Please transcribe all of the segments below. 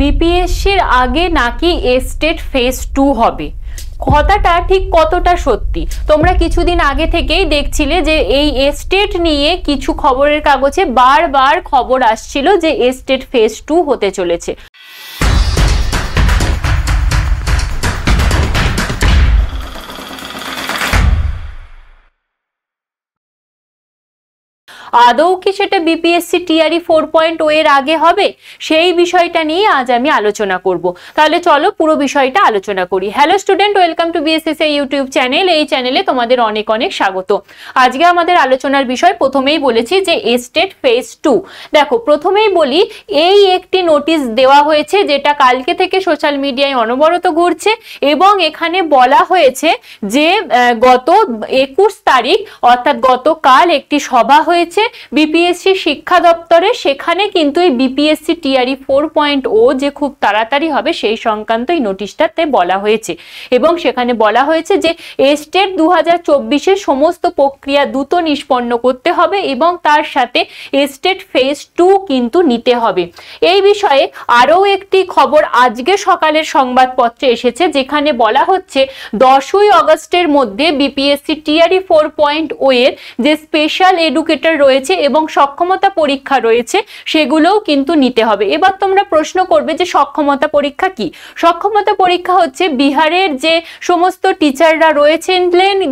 বিপিএসসির আগে নাকি state phase 2 হবে। কথাটা ঠিক কতটা সত্যি? তোমরা কিছুদিন আগে থেকেই দেখছিলে যে এই স্টেট নিয়ে কিছু খবরের কাগজে বারবার খবর আসছিল যে স্টেট ফেজ 2 হতে চলেছে। আদৌ কি সেটা বিপিএসসি টিআরই 4.0 এর আগে হবে, সেই বিষয়টা নিয়ে আজ আমি আলোচনা করব। তাহলে চলো পুরো বিষয়টা আলোচনা করি। Hello student, welcome to BSSA YouTube channel. এই চ্যানেলে তোমাদের অনেক অনেক স্বাগত। আজকে আমাদের আলোচনার বিষয় প্রথমেই বলেছি যে স্টেট ফেজ 2। দেখো প্রথমেই বলি, এই একটি নোটিশ দেওয়া হয়েছে যেটা কালকে থেকে সোশ্যাল মিডিয়ায় অনবরত ঘুরছে এবং এখানে বলা হয়েছে যে গত 21 তারিখ অর্থাৎ গতকাল একটি সভা হয়েছে বিপিএসসি শিক্ষা দপ্তরে। সেখানে কিন্তু এই বিপিএসসি টিআরই 4.0 যে খুব তাড়াতাড়ি হবে সেই সংক্রান্ত এই নোটিশটাতে বলা হয়েছে এবং সেখানে বলা হয়েছে যে স্টেট 2024-এর সমস্ত প্রক্রিয়া দ্রুত নিষ্পন্ন করতে হবে এবং তার সাথে স্টেট ফেজ 2 কিন্তু নিতে হবে। এই বিষয়ে আরও একটি খবর আজকে সকালের সংবাদপত্রে এসেছে, যেখানে বলা হচ্ছে 10ই আগস্টের মধ্যে বিপিএসসি টিআরই 4.0 এর যে স্পেশাল এডুকেটর রয়েছে এবং সক্ষমতা পরীক্ষা রয়েছে সেগুলোও কিন্তু নিতে হবে। এবার তোমরা প্রশ্ন করবে যে সক্ষমতা পরীক্ষা কি? সক্ষমতা পরীক্ষা হচ্ছে বিহারের যে সমস্ত টিচাররা রয়েছেন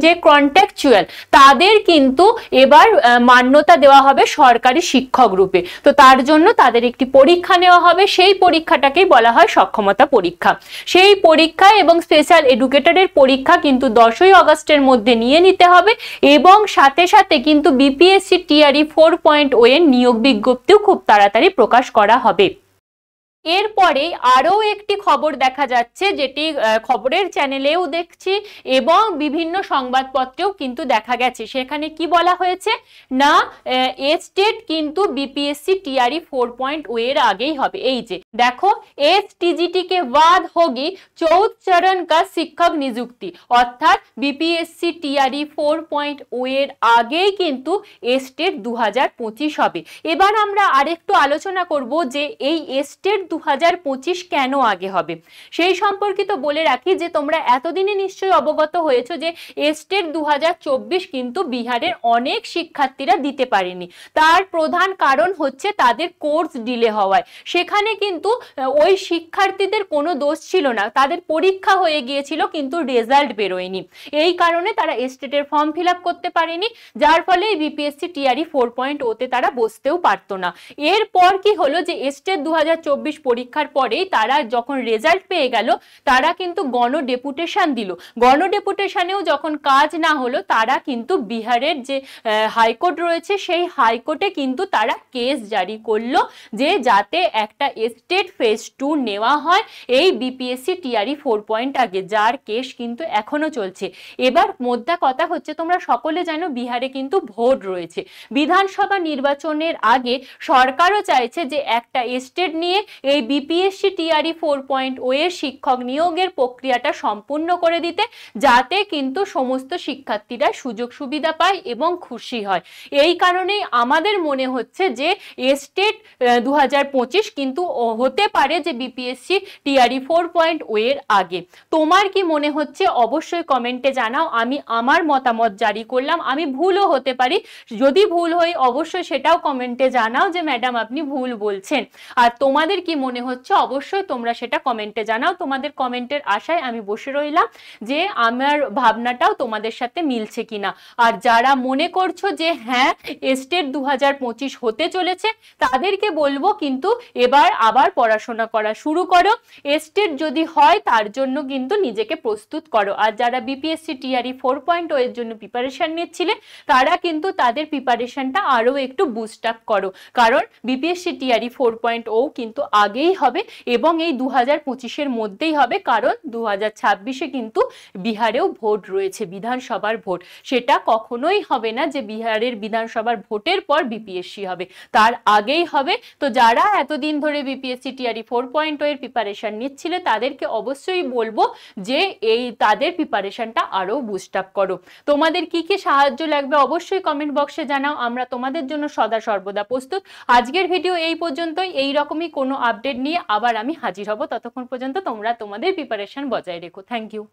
যে কন্ট্রাকচুয়াল, তাদের কিন্তু এবার মান্যতা দেওয়া হবে সরকারি শিক্ষক রূপে। তো তার জন্য তাদের একটি পরীক্ষা নেওয়া হবে, সেই পরীক্ষাটাকেই বলা হয় সক্ষমতা পরীক্ষা। সেই পরীক্ষা এবং স্পেশাল এডুকেটরের পরীক্ষা কিন্তু 10ই আগস্টের মধ্যে নিয়ে নিতে হবে এবং সাথে সাথে কিন্তু বিপিএসসি টিআরই 4.0 এর নিয়োগ বিজ্ঞপ্তিও খুব তাড়াতাড়ি প্রকাশ করা হবে। এরপরে আরও একটি খবর দেখা যাচ্ছে, যেটি খবরের চ্যানেলেও দেখছি এবং বিভিন্ন সংবাদপত্রেও কিন্তু দেখা গেছে। সেখানে কি বলা হয়েছে না, স্টেট কিন্তু বিপিএসসি টিআরই 4.0 এর আগেই হবে। এই যে দেখো, एसटीजीटी के बाद होगी 4th चरण का শিক্ষক নিযুক্তি, অর্থাৎ বিপিএসসি টিআরই 4.0 এর আগেই কিন্তু স্টেট 2025 হবে। এবার আমরা আরেকটু আলোচনা করব যে এই স্টেট 2025 কেন আগে হবে সেই সম্পর্কিত বলে রাখি যে তোমরা এতদিনে নিশ্চয়ই অবগত হয়েছো যে স্টেট 2024 কিন্তু বিহারের অনেক শিক্ষার্থীরা দিতে পারেনি। তার প্রধান কারণ হচ্ছে তাদের কোর্স ডিলে হওয়ায়। সেখানে কিন্তু ওই শিক্ষার্থীদের কোনো দোষ ছিল না, তাদের পরীক্ষা হয়ে গিয়েছিল কিন্তু রেজাল্ট বেরোয়নি। এই কারণে তারা স্টেটের ফর্ম ফিল আপ করতে পারেনি, যার ফলে বিপিএসসি টিআরই 4.0 তে তারা বসতেও পারতো না। এরপর কি হলো যে স্টেট 2024 পরীক্ষার পরেই তারা যখন রেজাল্ট পেয়ে গেল, তারা কিন্তু গণ ডেপুটেশন দিল। গণ ডেপুটেশনেও যখন কাজ না হলো, তারা কিন্তু বিহারের যে হাইকোর্ট রয়েছে সেই হাইকোর্টে কিন্তু তারা কেস জারি করলো যে যাতে একটা স্টেট ফেজ 2 নেওয়া হয় এই বিপিএসসি টিআরই 4.0 আগে, যার কেস কিন্তু এখনো চলছে। এবার মোদ্দা কথা হচ্ছে, তোমরা সকলে জানো বিহারে কিন্তু ভোট রয়েছে। বিধানসভা নির্বাচনের আগে সরকারও চাইছে যে একটা স্টেট নিয়ে এই বিপিএসসি টিআরই 4.0 এর শিক্ষক নিয়োগের প্রক্রিয়াটা সম্পূর্ণ করে দিতে, যাতে কিন্তু সমস্ত শিক্ষার্থীরা সুযোগ সুবিধা পায় এবং খুশি হয়। এই কারণেই আমাদের মনে হচ্ছে যে স্টেট 2025 কিন্তু হতে পারে যে বিপিএসসি টিআরই 4.0 এর আগে। তোমার কি মনে হচ্ছে অবশ্যই কমেন্টে জানাও। আমি আমার মতামত জারি করলাম, আমি ভুলও হতে পারি। যদি ভুল হই অবশ্যই সেটাও কমেন্টে জানাও যে ম্যাডাম আপনি ভুল বলছেন। আর তোমাদের কি মনে হচ্ছে অবশ্যই তোমরা সেটা কমেন্টে জানাও। তোমাদের কমেন্টের আশায় আমি বসে রইলাম যে আমার ভাবনাটাও তোমাদের সাথে মিলছে কিনা। আর যারা মনে করছো যে হ্যাঁ স্টেট 2025 হতে চলেছে, তাদেরকে বলবো কিন্তু এবার আবার পড়াশোনা করা শুরু করো। স্টেট যদি হয় তার জন্য কিন্তু নিজেকে প্রস্তুত করো। আর যারা বিপিএসসি টিআরই 4.0 এর জন্য প্রিপারেশন নিচ্ছিলে, তারা কিন্তু তাদের প্রিপারেশনটা আরো একটু বুস্ট আপ করো, কারণ বিপিএসসি টিআরই 4.0 কিন্তু আগেই হবে এবং এই 2025-এর মধ্যেই হবে, কারণ 2026-এ কিন্তু বিহারেও ভোট রয়েছে, বিধানসভার ভোট। সেটা কখনোই হবে না যে বিহারের বিধানসভার ভোটের পর বিপিএসসি হবে, তার আগেই হবে। তো যারা এতদিন ধরে বিপিএসসি বিপিএসসি টিআরই 4.0 এর প্রিপারেশন নিচ্ছিলে তাদেরকে অবশ্যই বলবো যে তাদের প্রিপারেশনটা আরো বুস্ট আপ করো। তোমাদের কি কি সাহায্য লাগবে অবশ্যই কমেন্ট বক্সে জানাও, আমরা তোমাদের জন্য সদা সর্বদা প্রস্তুত। আজকের ভিডিও এই পর্যন্তই, এই রকমই কোনো আপডেট নিয়ে আবার আমি হাজির হব। ততক্ষণ পর্যন্ত তোমরা তোমাদের প্রিপারেশন বজায় রেখো। Thank you.